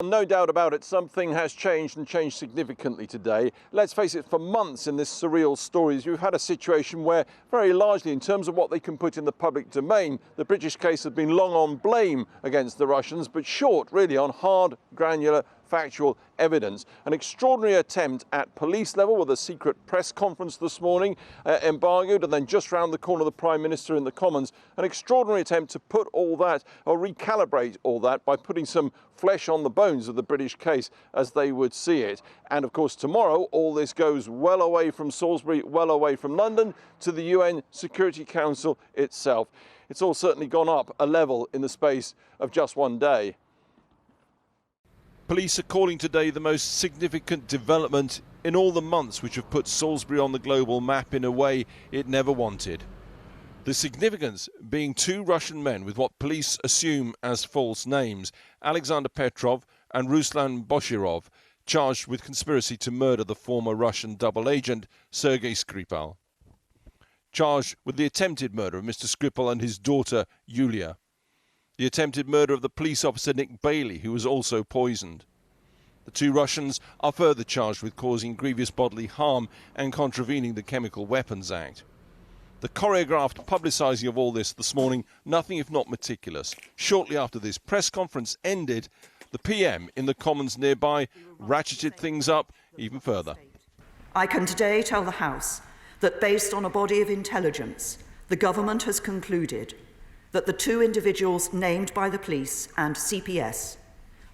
No doubt about it, something has changed and changed significantly today. Let's face it, for months in this surreal story, you've had a situation where, very largely in terms of what they can put in the public domain, the British case has been long on blame against the Russians, but short, really, on hard, granular, factual evidence. An extraordinary attempt at police level with a secret press conference this morning, embargoed, and then just round the corner the Prime Minister in the Commons. An extraordinary attempt to put all that, or recalibrate all that, by putting some flesh on the bones of the British case as they would see it. And of course tomorrow all this goes well away from Salisbury, well away from London, to the UN Security Council itself. It's all certainly gone up a level in the space of just one day. Police are calling today the most significant development in all the months which have put Salisbury on the global map in a way it never wanted. The significance being two Russian men with what police assume as false names, Alexander Petrov and Ruslan Boshirov, charged with conspiracy to murder the former Russian double agent Sergei Skripal. Charged with the attempted murder of Mr. Skripal and his daughter Yulia. The attempted murder of the police officer Nick Bailey, who was also poisoned. The two Russians are further charged with causing grievous bodily harm and contravening the Chemical Weapons Act. The choreographed publicising of all this morning, nothing if not meticulous. Shortly after this press conference ended, the PM in the Commons nearby ratcheted things up even further. I can today tell the House that based on a body of intelligence, the government has concluded that the two individuals named by the police and CPS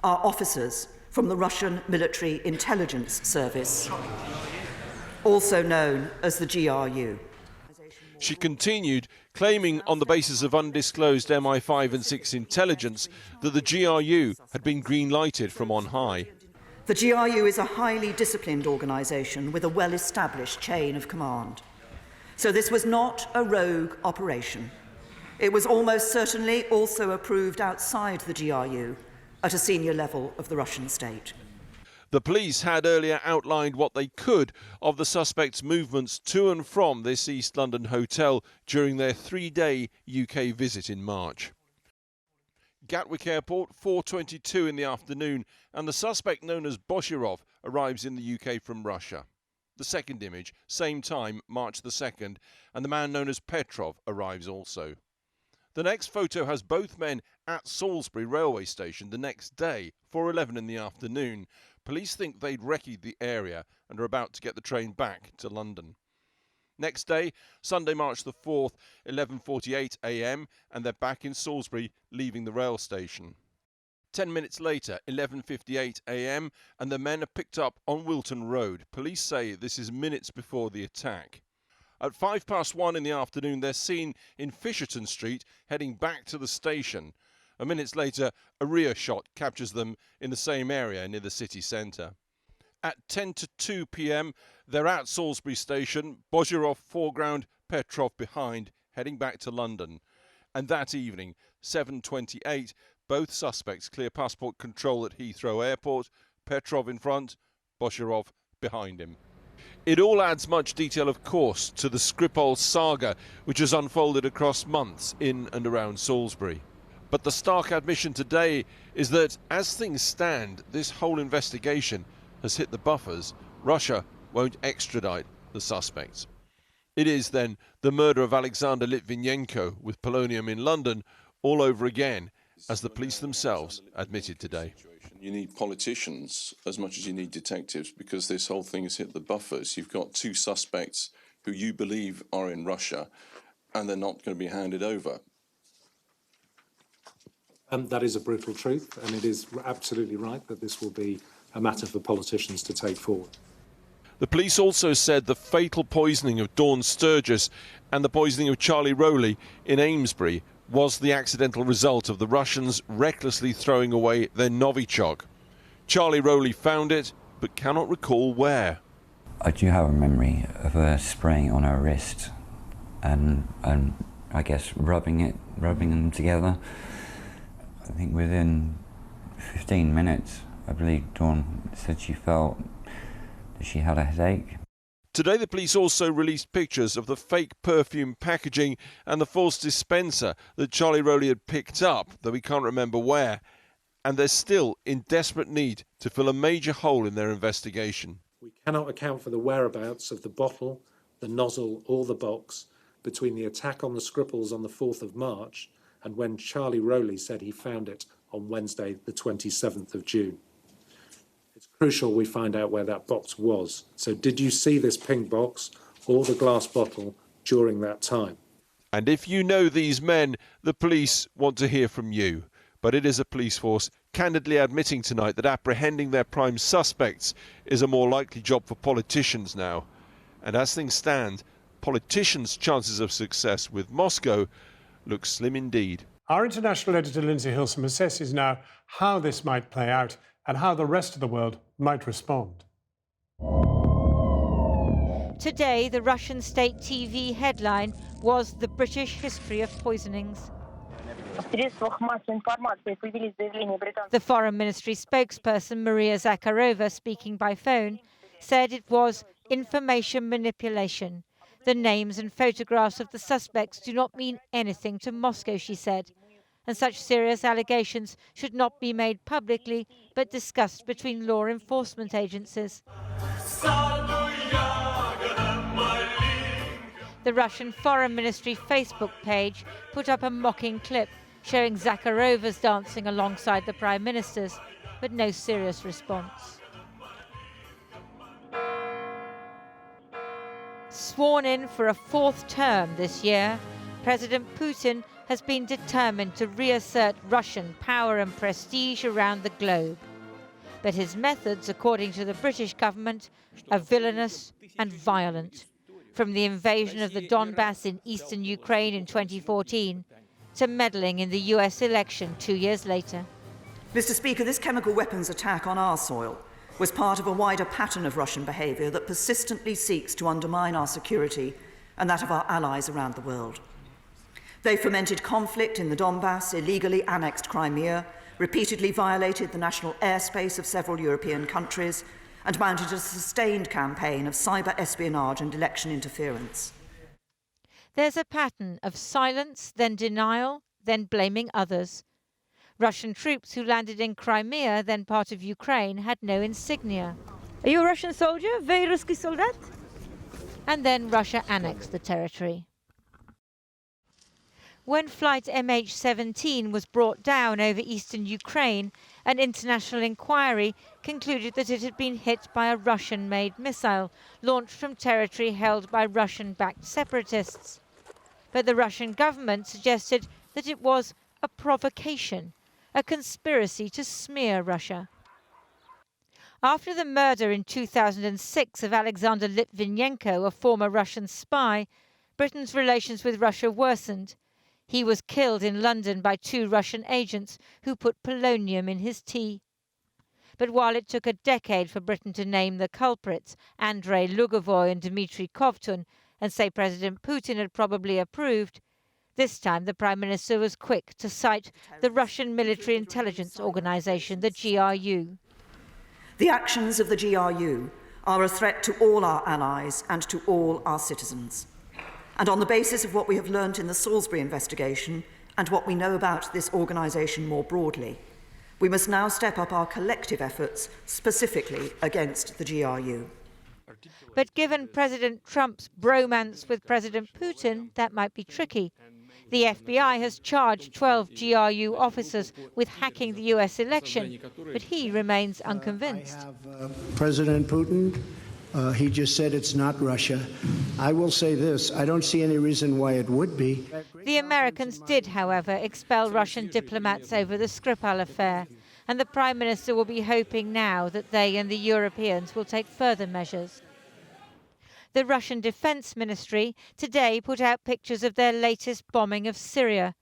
are officers from the Russian Military Intelligence Service, also known as the GRU. She continued, claiming on the basis of undisclosed MI5 and 6 intelligence that the GRU had been green-lighted from on high. The GRU is a highly disciplined organisation with a well-established chain of command. So this was not a rogue operation. It was almost certainly also approved outside the GRU at a senior level of the Russian state. The police had earlier outlined what they could of the suspects' movements to and from this East London hotel during their 3-day UK visit in March. Gatwick Airport, 4:22 in the afternoon, and the suspect known as Boshirov arrives in the UK from Russia. The second image, same time, March the 2nd, and the man known as Petrov arrives also. The next photo has both men at Salisbury railway station the next day, 4:11 in the afternoon. Police think they'd recce'd the area and are about to get the train back to London. Next day, Sunday, March the 4th, 11:48 a.m, and they're back in Salisbury, leaving the rail station. 10 minutes later, 11:58 a.m, and the men are picked up on Wilton Road. Police say this is minutes before the attack. At 1:05 in the afternoon, they're seen in Fisherton Street, heading back to the station. And minutes later, a rear shot captures them in the same area near the city centre. At 10:02 p.m, they're at Salisbury Station, Boshirov foreground, Petrov behind, heading back to London. And that evening, 7:28, both suspects clear passport control at Heathrow Airport, Petrov in front, Boshirov behind him. It all adds much detail, of course, to the Skripal saga, which has unfolded across months in and around Salisbury. But the stark admission today is that, as things stand, this whole investigation has hit the buffers. Russia won't extradite the suspects. It is, then, the murder of Alexander Litvinenko with polonium in London all over again, as the police themselves admitted today. You need politicians as much as you need detectives, because this whole thing has hit the buffers. You've got two suspects who you believe are in Russia, and they're not going to be handed over. That is a brutal truth, and it is absolutely right that this will be a matter for politicians to take forward. The police also said the fatal poisoning of Dawn Sturgis and the poisoning of Charlie Rowley in Amesbury was the accidental result of the Russians recklessly throwing away their novichok. Charlie Rowley found it, but cannot recall where. I do have a memory of her spraying on her wrist and I guess rubbing them together. I think within 15 minutes, I believe Dawn said she felt that she had a headache. Today the police also released pictures of the fake perfume packaging and the false dispenser that Charlie Rowley had picked up, though he can't remember where. and they're still in desperate need to fill a major hole in their investigation. We cannot account for the whereabouts of the bottle, the nozzle or the box between the attack on the Skripals on the 4th of March and when Charlie Rowley said he found it on Wednesday, the 27th of June. It's crucial we find out where that box was. So did you see this pink box or the glass bottle during that time? And if you know these men, the police want to hear from you. But it is a police force candidly admitting tonight that apprehending their prime suspects is a more likely job for politicians now. And as things stand, politicians' chances of success with Moscow look slim indeed. Our international editor Lindsay Hilsum assesses now how this might play out and how the rest of the world might respond. Today, the Russian state TV headline was "The British History of Poisonings." The Foreign Ministry spokesperson Maria Zakharova, speaking by phone, said it was information manipulation. The names and photographs of the suspects do not mean anything to Moscow, she said, and such serious allegations should not be made publicly but discussed between law enforcement agencies. The Russian Foreign Ministry Facebook page put up a mocking clip showing Zakharova's dancing alongside the Prime Minister's, but no serious response. Sworn in for a 4th term this year, President Putin has been determined to reassert Russian power and prestige around the globe. But his methods, according to the British government, are villainous and violent. From the invasion of the Donbass in eastern Ukraine in 2014 to meddling in the US election 2 years later. Mr. Speaker, this chemical weapons attack on our soil was part of a wider pattern of Russian behaviour that persistently seeks to undermine our security and that of our allies around the world. They fomented conflict in the Donbass, illegally annexed Crimea, repeatedly violated the national airspace of several European countries, and mounted a sustained campaign of cyber espionage and election interference. There's a pattern of silence, then denial, then blaming others. Russian troops who landed in Crimea, then part of Ukraine, had no insignia. Are you a Russian soldier? Вы русский солдат? And then Russia annexed the territory. When flight MH17 was brought down over eastern Ukraine, an international inquiry concluded that it had been hit by a Russian-made missile launched from territory held by Russian-backed separatists. But the Russian government suggested that it was a provocation, a conspiracy to smear Russia. After the murder in 2006 of Alexander Litvinenko, a former Russian spy, Britain's relations with Russia worsened. He was killed in London by 2 Russian agents who put polonium in his tea. But while it took a decade for Britain to name the culprits, Andrei Lugovoy and Dmitry Kovtun, and say President Putin had probably approved, this time the Prime Minister was quick to cite the Russian military intelligence organization, the GRU. The actions of the GRU are a threat to all our allies and to all our citizens. And on the basis of what we have learnt in the Salisbury investigation and what we know about this organisation more broadly, we must now step up our collective efforts specifically against the GRU. But given President Trump's bromance with President Putin, that might be tricky. The FBI has charged 12 GRU officers with hacking the US election, but he remains unconvinced. I have President Putin. He just said it's not Russia. I will say this, I don't see any reason why it would be. The Americans did, however, expel Russian diplomats over the Skripal affair, and the Prime Minister will be hoping now that they and the Europeans will take further measures. The Russian Defense Ministry today put out pictures of their latest bombing of Syria,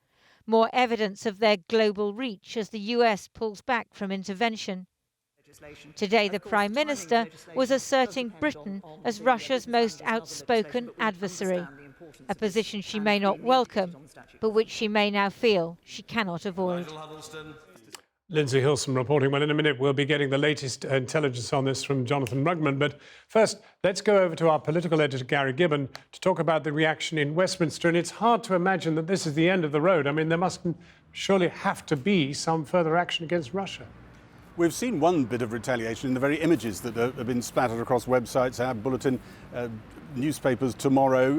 more evidence of their global reach as the US pulls back from intervention. Today, the Prime Minister was asserting Britain as Russia's most outspoken adversary, a position she may not welcome, but which she may now feel she cannot avoid. Lindsay Hilson reporting. Well, in a minute, we'll be getting the latest intelligence on this from Jonathan Rugman. But first, let's go over to our political editor, Gary Gibbon, to talk about the reaction in Westminster. And it's hard to imagine that this is the end of the road. I mean, there must surely have to be some further action against Russia. We've seen one bit of retaliation in the very images that have been splattered across websites, our bulletin, newspapers tomorrow.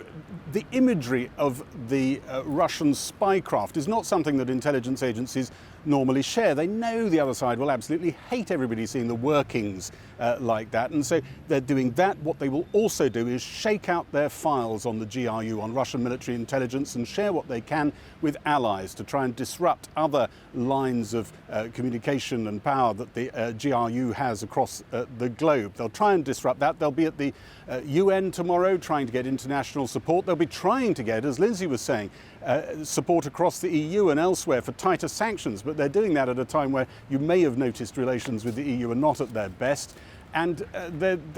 The imagery of the Russian spycraft is not something that intelligence agencies normally share. They know the other side will absolutely hate everybody seeing the workings like that, and so they're doing that. What they will also do is shake out their files on the GRU, on Russian military intelligence, and share what they can with allies to try and disrupt other lines of communication and power that the GRU has across the globe. They'll try and disrupt that. They'll be at the UN tomorrow trying to get international support. They'll be trying to get, as Lindsay was saying, support across the EU and elsewhere for tighter sanctions, but they're doing that at a time where you may have noticed relations with the EU are not at their best. And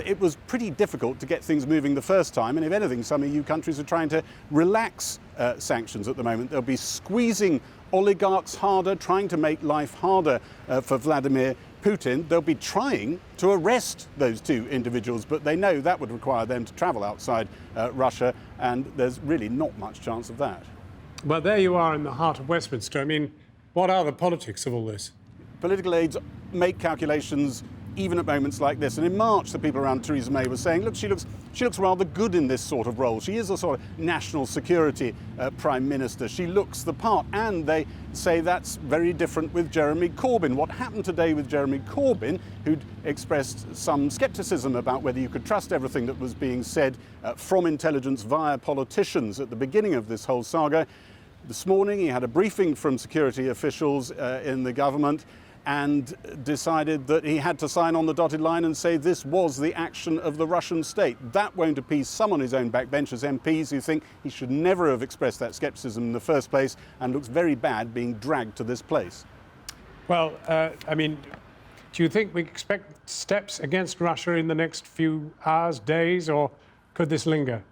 it was pretty difficult to get things moving the first time, and if anything, some EU countries are trying to relax sanctions at the moment. They'll be squeezing oligarchs harder, trying to make life harder for Vladimir Putin. They'll be trying to arrest those two individuals, but they know that would require them to travel outside Russia, and there's really not much chance of that. Well, there you are in the heart of Westminster. I mean, what are the politics of all this? Political aides make calculations even at moments like this. And in March, the people around Theresa May were saying, look, she looks rather good in this sort of role. She is a sort of national security prime minister. She looks the part. And they say that's very different with Jeremy Corbyn. What happened today with Jeremy Corbyn, who'd expressed some scepticism about whether you could trust everything that was being said from intelligence via politicians at the beginning of this whole saga. This morning, he had a briefing from security officials in the government and decided that he had to sign on the dotted line and say this was the action of the Russian state. That won't appease some on his own backbench as MPs who think he should never have expressed that scepticism in the first place, and looks very bad being dragged to this place. Well, I mean, do you think we expect steps against Russia in the next few hours, days, or could this linger?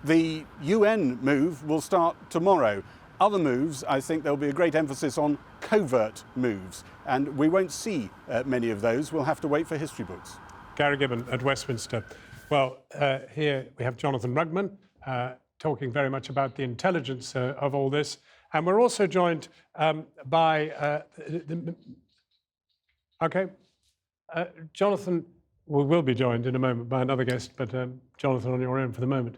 The UN move will start tomorrow. Other moves, I think there'll be a great emphasis on covert moves, and we won't see many of those. We'll have to wait for history books. Gary Gibbon at Westminster. Well, here we have Jonathan Rugman talking very much about the intelligence of all this, and we're also joined by Jonathan. We will be joined in a moment by another guest, but Jonathan, on your own for the moment.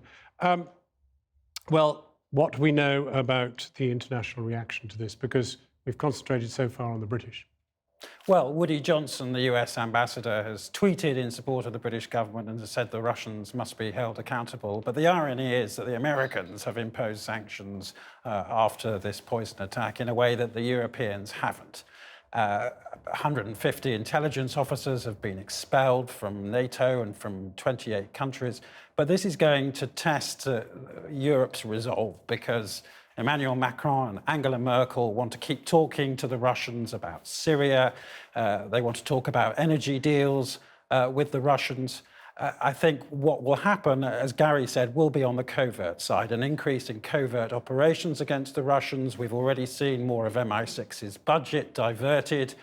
Well, what we know about the international reaction to this, because we've concentrated so far on the British. Well, Woody Johnson, the US ambassador, has tweeted in support of the British government and has said the Russians must be held accountable. But the irony is that the Americans have imposed sanctions after this poison attack in a way that the Europeans haven't. 150 intelligence officers have been expelled from NATO and from 28 countries. But this is going to test Europe's resolve, because Emmanuel Macron and Angela Merkel want to keep talking to the Russians about Syria. They want to talk about energy deals with the Russians. I think what will happen, as Gary said, will be on the covert side, an increase in covert operations against the Russians. We've already seen more of MI6's budget diverted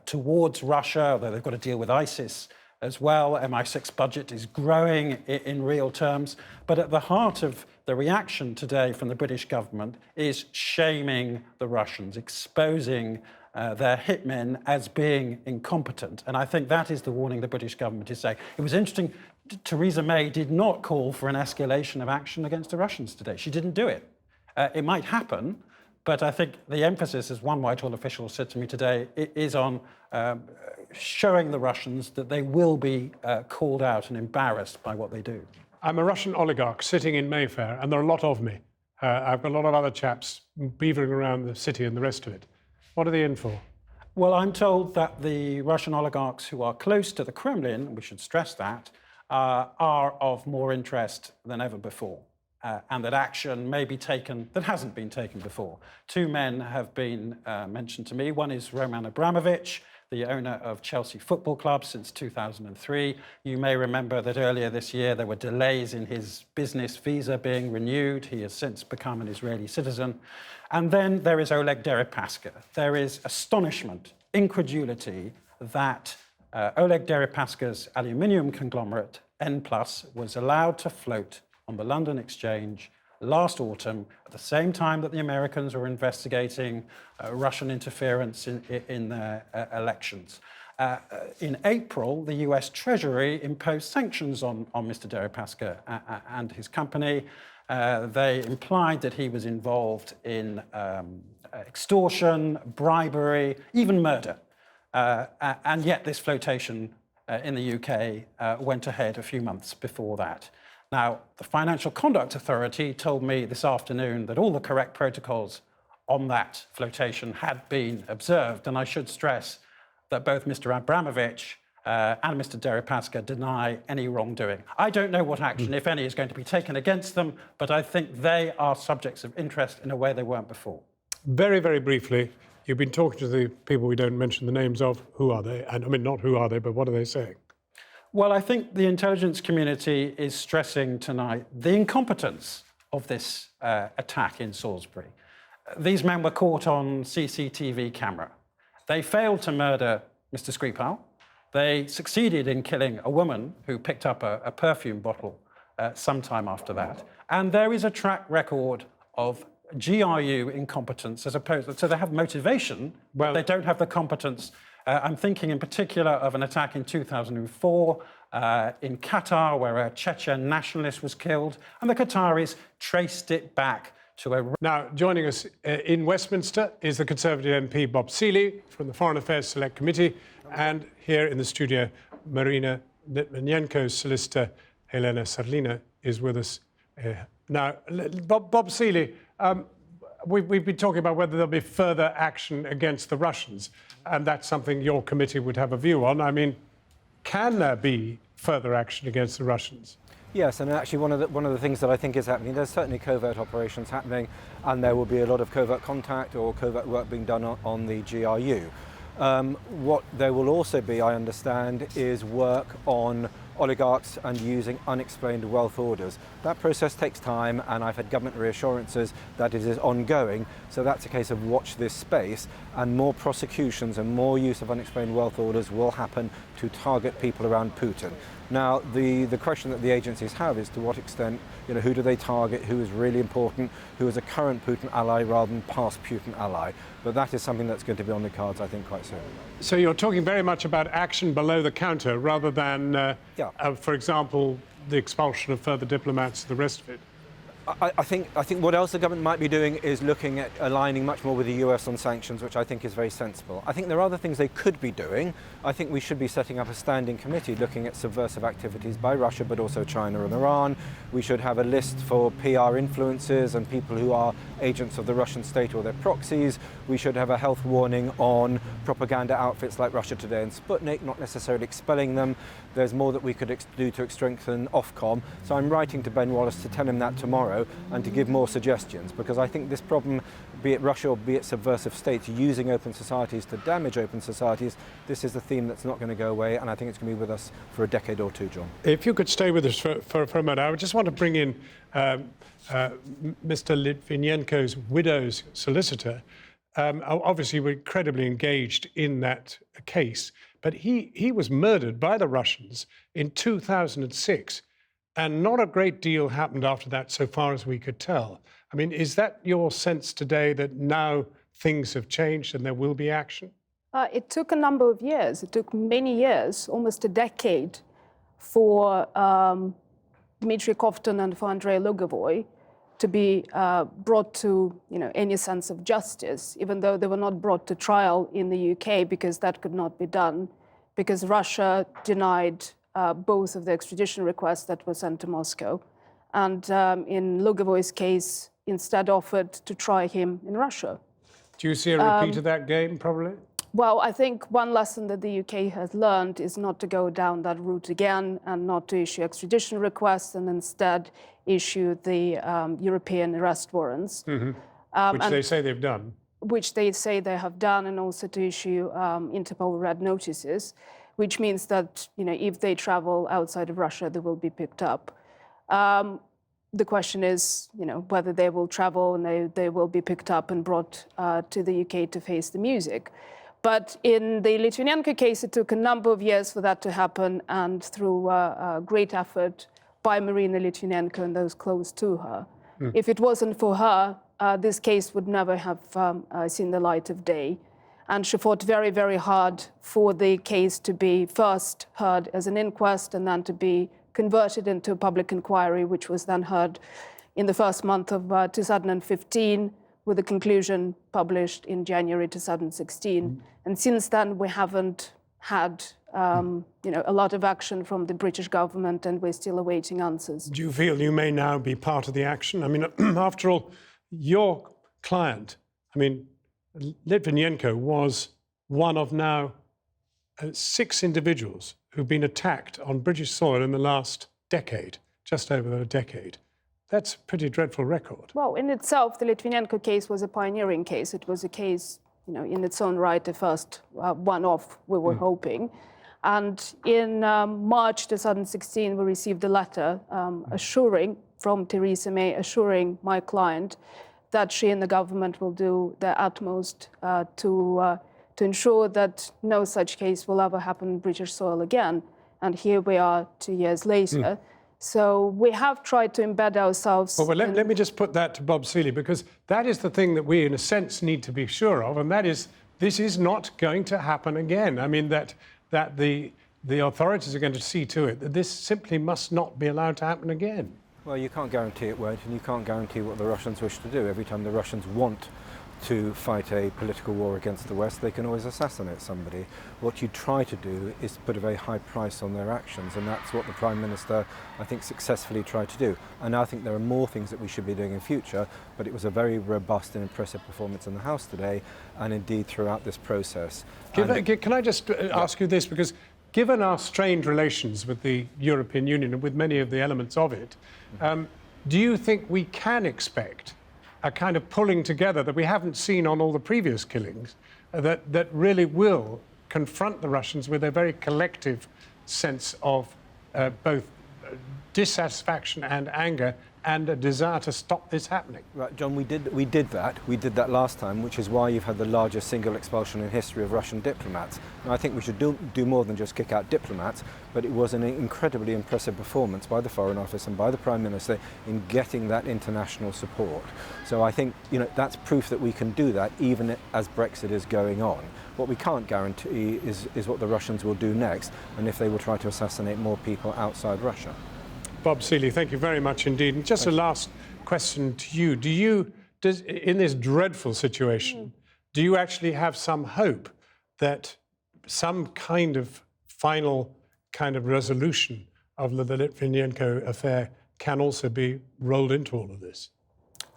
towards Russia, although they've got to deal with ISIS as well. MI6 budget is growing in real terms. But at the heart of the reaction today from the British government is shaming the Russians, exposing their hitmen as being incompetent. And I think that is the warning the British government is saying. It was interesting, Theresa May did not call for an escalation of action against the Russians today. She didn't do it. It might happen, but I think the emphasis, as one Whitehall official said to me today, is on showing the Russians that they will be called out and embarrassed by what they do. I'm a Russian oligarch sitting in Mayfair, and there are a lot of me. I've got a lot of other chaps beavering around the city and the rest of it. What are they in for? Well, I'm told that the Russian oligarchs who are close to the Kremlin, we should stress that, are of more interest than ever before. And that action may be taken that hasn't been taken before. Two men have been mentioned to me. One is Roman Abramovich, the owner of Chelsea Football Club since 2003. You may remember that earlier this year there were delays in his business visa being renewed. He has since become an Israeli citizen. And then there is Oleg Deripaska. There is astonishment, incredulity that Oleg Deripaska's aluminium conglomerate, N+, was allowed to float on the London Exchange last autumn, at the same time that the Americans were investigating Russian interference in their elections. In April, the US Treasury imposed sanctions on Mr. Deripaska and his company. They implied that he was involved in extortion, bribery, even murder. And yet this flotation in the UK went ahead a few months before that. Now, the Financial Conduct Authority told me this afternoon that all the correct protocols on that flotation had been observed, and I should stress that both Mr. Abramovich and Mr. Deripaska deny any wrongdoing. I don't know what action, if any, is going to be taken against them, but I think they are subjects of interest in a way they weren't before. Very, very briefly, you've been talking to the people we don't mention the names of. Who are they? And I mean, not who are they, but what are they saying? Well, I think the intelligence community is stressing tonight the incompetence of this attack in Salisbury. These men were caught on CCTV camera. They failed to murder Mr. Skripal. They succeeded in killing a woman who picked up a perfume bottle sometime after that. And there is a track record of GRU incompetence as opposed to, so they have motivation, but they don't have the competence. I'm thinking in particular of an attack in 2004 in Qatar where a Chechen nationalist was killed, and the Qataris traced it back to a... Now, joining us in Westminster is the Conservative MP Bob Seeley from the Foreign Affairs Select Committee, and here in the studio, Marina Litvinenko's solicitor, Helena Sarlina, is with us. Now, Bob Seeley, we've been talking about whether there'll be further action against the Russians, and that's something your committee would have a view on. I mean, can there be further action against the Russians? Yes, and actually one of the things that I think is happening, there's certainly covert operations happening, and there will be a lot of covert contact or covert work being done on the GRU. What there will also be, I understand, is work on oligarchs and using unexplained wealth orders. That process takes time, and I've had government reassurances that it is ongoing, so that's a case of watch this space, and more prosecutions and more use of unexplained wealth orders will happen to target people around Putin. Now, the question that the agencies have is to what extent, who do they target, who is really important, who is a current Putin ally rather than past Putin ally. But that is something that's going to be on the cards, I think, quite soon. So you're talking very much about action below the counter rather than, for example, the expulsion of further diplomats, the rest of it. I think what else the government might be doing is looking at aligning much more with the US on sanctions, which I think is very sensible. I think there are other things they could be doing. I think we should be setting up a standing committee looking at subversive activities by Russia, but also China and Iran. We should have a list for PR influencers and people who are agents of the Russian state or their proxies. We should have a health warning on propaganda outfits like Russia Today and Sputnik, not necessarily expelling them. There's more that we could do to strengthen Ofcom. So I'm writing to Ben Wallace to tell him that tomorrow and to give more suggestions, because I think this problem, be it Russia or be it subversive states using open societies to damage open societies, this is a theme that's not going to go away, and I think it's going to be with us for a decade or two, John. If you could stay with us for a moment, I just want to bring in Mr. Litvinenko's widow's solicitor. Obviously, we're incredibly engaged in that case, but he was murdered by the Russians in 2006, and not a great deal happened after that, so far as we could tell. I mean, is that your sense today, that now things have changed and there will be action? It took a number of years. It took many years, almost a decade, for Dmitry Kovtun and for Andrei Lugovoy to be brought to any sense of justice, even though they were not brought to trial in the UK, because that could not be done, because Russia denied both of the extradition requests that were sent to Moscow. And in Lugovoy's case, instead offered to try him in Russia. Do you see a repeat of that game, probably? Well, I think one lesson that the UK has learned is not to go down that route again, and not to issue extradition requests, and instead issue the European arrest warrants. Mm-hmm. Which they say they've done. which they say they have done, and also to issue Interpol red notices, which means that if they travel outside of Russia, they will be picked up. The question is, whether they will travel and they will be picked up and brought to the UK to face the music. But in the Litvinenko case, it took a number of years for that to happen, and through great effort by Marina Litvinenko and those close to her. If it wasn't for her, this case would never have seen the light of day. And she fought very, very hard for the case to be first heard as an inquest and then to be converted into a public inquiry, which was then heard in the first month of 2015, with the conclusion published in January 2016. And since then, we haven't had a lot of action from the British government, and we're still awaiting answers. Do you feel you may now be part of the action? I mean, after all, your client, Litvinenko was one of now 6 individuals who've been attacked on British soil in the last decade, just over a decade. That's a pretty dreadful record. Well, in itself, the Litvinenko case was a pioneering case. It was a case, in its own right, the first one-off, we were hoping. And in March 2016, we received a letter from Theresa May assuring my client that she and the government will do their utmost to ensure that no such case will ever happen on British soil again. And here we are 2 years later. So we have tried to embed ourselves. Well, let me just put that to Bob Seeley, because that is the thing that we, in a sense, need to be sure of, and that is this is not going to happen again. I mean, that the authorities are going to see to it that this simply must not be allowed to happen again. Well, you can't guarantee it won't, and you can't guarantee what the Russians wish to do. Every time the Russians want to fight a political war against the West, they can always assassinate somebody. What you try to do is put a very high price on their actions, and that's what the Prime Minister, I think, successfully tried to do. And I think there are more things that we should be doing in future, but it was a very robust and impressive performance in the House today, and indeed throughout this process. Can I just ask you this, because given our strained relations with the European Union and with many of the elements of it, do you think we can expect a kind of pulling together that we haven't seen on all the previous killings, that really will confront the Russians with a very collective sense of both dissatisfaction and anger and a desire to stop this happening? Right, John, we did that last time, which is why you've had the largest single expulsion in history of Russian diplomats. And I think we should do more than just kick out diplomats, but it was an incredibly impressive performance by the Foreign Office and by the Prime Minister in getting that international support. So I think that's proof that we can do that even as Brexit is going on. What we can't guarantee is what the Russians will do next, and if they will try to assassinate more people outside Russia. Bob Seeley, thank you very much indeed. And just a last question to you. In this dreadful situation, do you actually have some hope that some kind of final kind of resolution of the Litvinenko affair can also be rolled into all of this?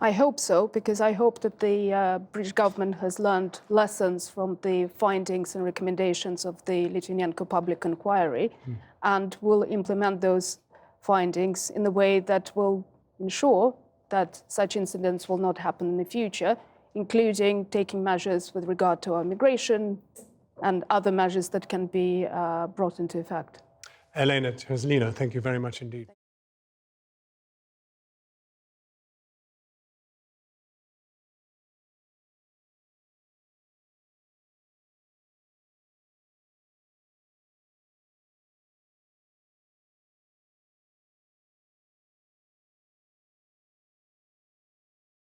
I hope so, because I hope that the British government has learned lessons from the findings and recommendations of the Litvinenko public inquiry and will implement those findings in a way that will ensure that such incidents will not happen in the future, including taking measures with regard to our immigration and other measures that can be brought into effect. Elena Tezlina, thank you very much indeed.